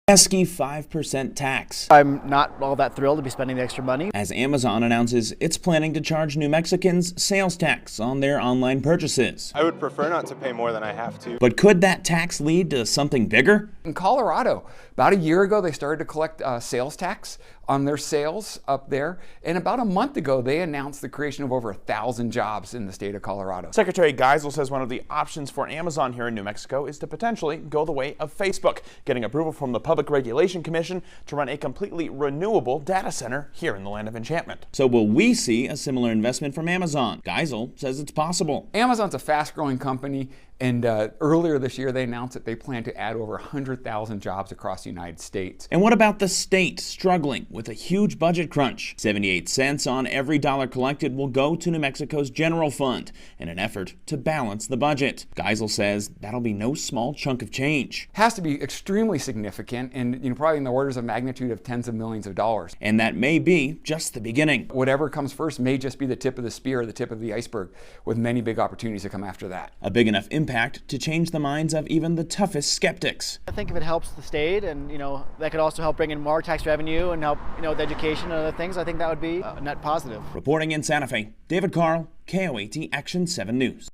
pesky 5% tax. I'm not all that thrilled to be spending the extra money. As Amazon announces it's planning to charge New Mexicans sales tax on their online purchases. I would prefer not to pay more than I have to. But could that tax lead to something bigger? In Colorado, about a year ago, they started to collect sales tax on their sales up there. And about a month ago, they announced the creation of over 1,000 jobs in the state of Colorado. Secretary Geisel says one of the options for Amazon here in New Mexico is to potentially go the way of Facebook, getting approval from the Public Regulation Commission to run a completely renewable data center here in the Land of Enchantment. So will we see a similar investment from Amazon? Geisel says it's possible. Amazon's a fast-growing company, and earlier this year they announced that they plan to add over 100,000 jobs across the United States. And what about the state struggling with a huge budget crunch? 78 cents on every dollar collected will go to New Mexico's general fund in an effort to balance the budget. Geisel says that'll be no small chunk of change. Has to be extremely significant, and probably in the orders of magnitude of tens of millions of dollars. And that may be just the beginning. Whatever comes first may just be the tip of the spear, the tip of the iceberg, with many big opportunities to come after that. A big enough impact to change the minds of even the toughest skeptics. I think if it helps the state and, that could also help bring in more tax revenue and help, with education and other things, I think that would be a net positive. Reporting in Santa Fe, David Carl, KOAT Action 7 News.